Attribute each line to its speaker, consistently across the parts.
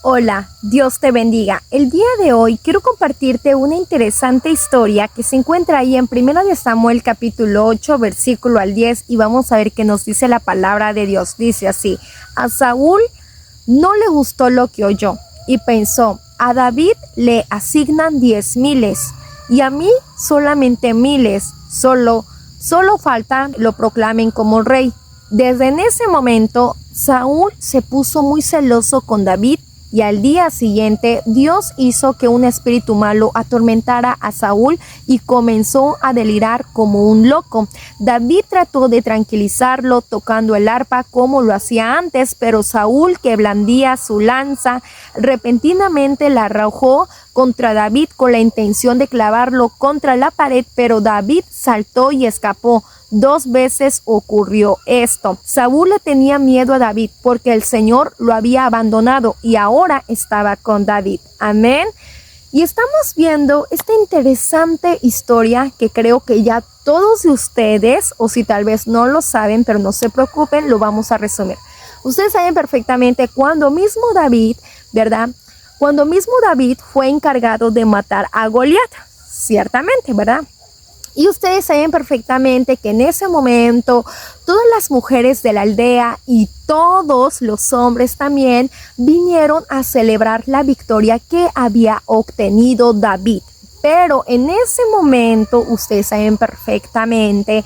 Speaker 1: Hola, Dios te bendiga. El día de hoy quiero compartirte una interesante historia que se encuentra ahí en 1 de Samuel capítulo 8, versículo al 10 y vamos a ver qué nos dice la palabra de Dios. Dice así: a Saúl no le gustó lo que oyó y pensó, a David le asignan 10,000 y a mí solamente 1,000. Solo falta lo proclamen como rey. Desde en ese momento, Saúl se puso muy celoso con David y al día siguiente Dios hizo que un espíritu malo atormentara a Saúl y comenzó a delirar como un loco. David trató de tranquilizarlo tocando el arpa como lo hacía antes, pero Saúl, que blandía su lanza, repentinamente la arrojó contra David con la intención de clavarlo contra la pared, pero David saltó y escapó. 2 veces ocurrió esto. Saúl le tenía miedo a David porque el Señor lo había abandonado y ahora estaba con David. Amén. Y estamos viendo esta interesante historia que creo que ya todos de ustedes, o si tal vez no lo saben, pero no se preocupen, lo vamos a resumir. Ustedes saben perfectamente cuando mismo David, ¿verdad? Cuando mismo David fue encargado de matar a Goliat, ciertamente, ¿verdad? Y ustedes saben perfectamente que en ese momento todas las mujeres de la aldea y todos los hombres también vinieron a celebrar la victoria que había obtenido David. Pero en ese momento, ustedes saben perfectamente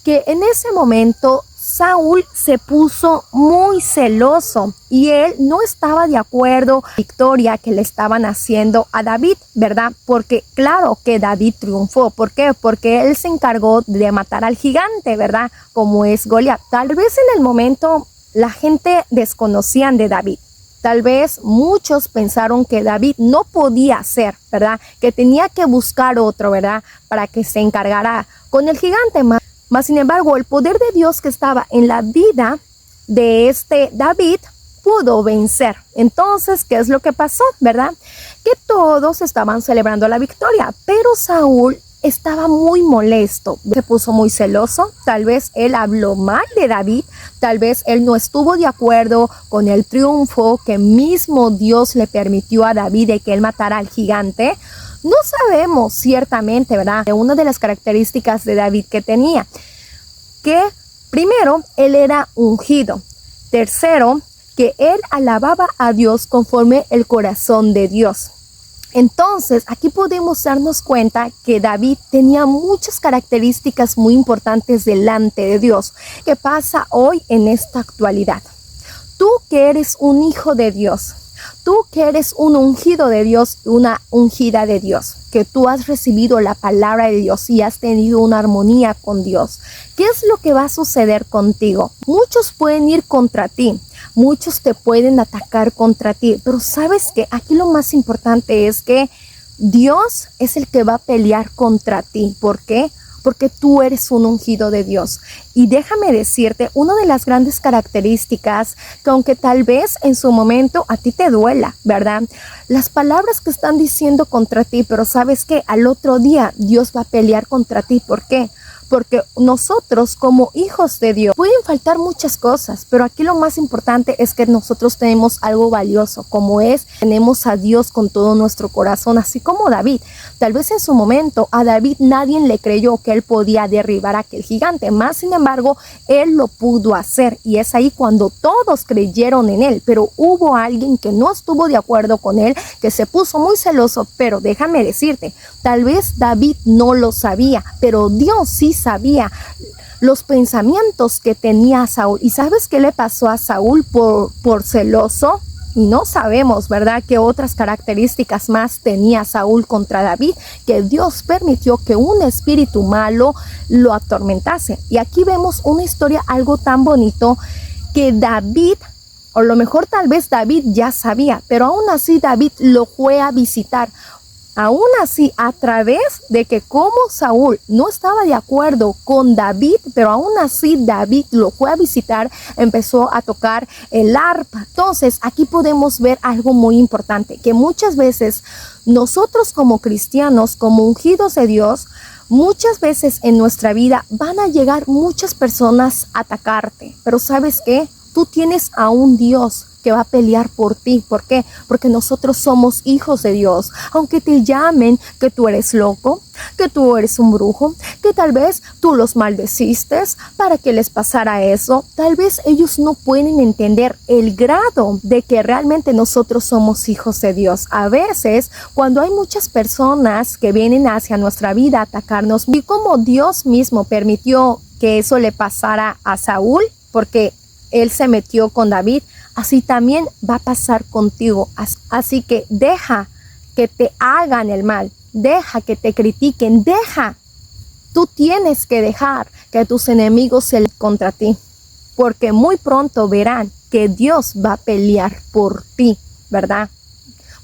Speaker 1: que en ese momento Saúl se puso muy celoso y él no estaba de acuerdo con la victoria que le estaban haciendo a David, ¿verdad? Porque claro que David triunfó. ¿Por qué? Porque él se encargó de matar al gigante, ¿verdad? Como es Goliat. Tal vez en el momento la gente desconocían de David. Tal vez muchos pensaron que David no podía hacer, ¿verdad? Que tenía que buscar otro, ¿verdad? Para que se encargara con el gigante. Mas, sin embargo, el poder de Dios que estaba en la vida de este David pudo vencer. Entonces, ¿qué es lo que pasó, verdad? Que todos estaban celebrando la victoria, pero Saúl estaba muy molesto. Se puso muy celoso. Tal vez él habló mal de David. Tal vez él no estuvo de acuerdo con el triunfo que mismo Dios le permitió a David de que él matara al gigante. No sabemos ciertamente, ¿verdad?, de una de las características de David que tenía. Que primero, él era ungido. Tercero, que él alababa a Dios conforme el corazón de Dios. Entonces, aquí podemos darnos cuenta que David tenía muchas características muy importantes delante de Dios. ¿Qué pasa hoy en esta actualidad? Tú que eres un hijo de Dios, tú que eres un ungido de Dios, una ungida de Dios, que tú has recibido la palabra de Dios y has tenido una armonía con Dios, ¿qué es lo que va a suceder contigo? Muchos pueden ir contra ti, muchos te pueden atacar contra ti, pero sabes que aquí lo más importante es que Dios es el que va a pelear contra ti. ¿Por qué? Porque tú eres un ungido de Dios. Y déjame decirte, una de las grandes características, que aunque tal vez en su momento a ti te duela, ¿verdad?, las palabras que están diciendo contra ti, pero sabes que al otro día Dios va a pelear contra ti. ¿Por qué? Porque nosotros como hijos de Dios pueden faltar muchas cosas, pero aquí lo más importante es que nosotros tenemos algo valioso, como tenemos a Dios con todo nuestro corazón, así como David. Tal vez en su momento a David nadie le creyó que él podía derribar a aquel gigante, más sin embargo él lo pudo hacer y es ahí cuando todos creyeron en él, pero hubo alguien que no estuvo de acuerdo con él, que se puso muy celoso. Pero déjame decirte, tal vez David no lo sabía, pero Dios sí sabía los pensamientos que tenía Saúl. ¿Y sabes qué le pasó a Saúl por celoso? Y no sabemos, ¿verdad?, qué otras características más tenía Saúl contra David, que Dios permitió que un espíritu malo lo atormentase. Y aquí vemos una historia algo tan bonito que David, o lo mejor tal vez David ya sabía, pero aún así David lo fue a visitar. Aún así, a través de que como Saúl no estaba de acuerdo con David, pero aún así David lo fue a visitar, empezó a tocar el arpa. Entonces, aquí podemos ver algo muy importante, que muchas veces nosotros como cristianos, como ungidos de Dios, muchas veces en nuestra vida van a llegar muchas personas a atacarte, pero ¿sabes qué? Tú tienes a un Dios que va a pelear por ti. ¿Por qué? Porque nosotros somos hijos de Dios. Aunque te llamen que tú eres loco, que tú eres un brujo, que tal vez tú los maldeciste para que les pasara eso, tal vez ellos no pueden entender el grado de que realmente nosotros somos hijos de Dios. A veces, cuando hay muchas personas que vienen hacia nuestra vida a atacarnos, y como Dios mismo permitió que eso le pasara a Saúl, porque él se metió con David, así también va a pasar contigo. Así que deja que te hagan el mal, deja que te critiquen, tú tienes que dejar que tus enemigos se levanten contra ti, porque muy pronto verán que Dios va a pelear por ti, ¿verdad?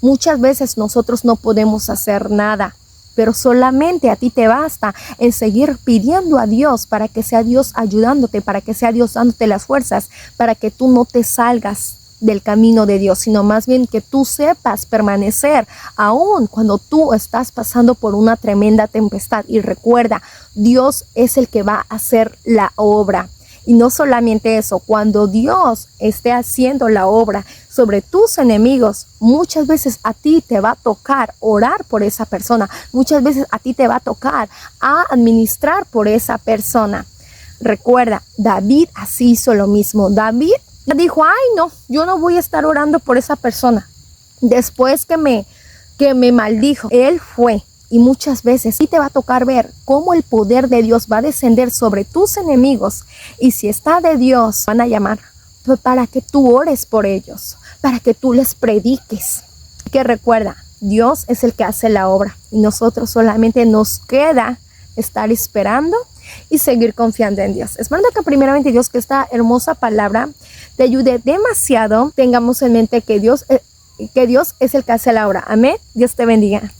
Speaker 1: Muchas veces nosotros no podemos hacer nada, pero solamente a ti te basta en seguir pidiendo a Dios para que sea Dios ayudándote, para que sea Dios dándote las fuerzas, para que tú no te salgas del camino de Dios, sino más bien que tú sepas permanecer aún cuando tú estás pasando por una tremenda tempestad. Y recuerda, Dios es el que va a hacer la obra. Y no solamente eso, cuando Dios esté haciendo la obra sobre tus enemigos, muchas veces a ti te va a tocar orar por esa persona. Muchas veces a ti te va a tocar administrar por esa persona. Recuerda, David así hizo lo mismo. David dijo, ay no, yo no voy a estar orando por esa persona. Después que me maldijo, él fue. Y muchas veces sí te va a tocar ver cómo el poder de Dios va a descender sobre tus enemigos. Y si está de Dios, van a llamar para que tú ores por ellos, para que tú les prediques. Que recuerda, Dios es el que hace la obra y nosotros solamente nos queda estar esperando y seguir confiando en Dios. Esperando que primeramente Dios, que esta hermosa palabra te ayude demasiado. Tengamos en mente que Dios es el que hace la obra. Amén. Dios te bendiga.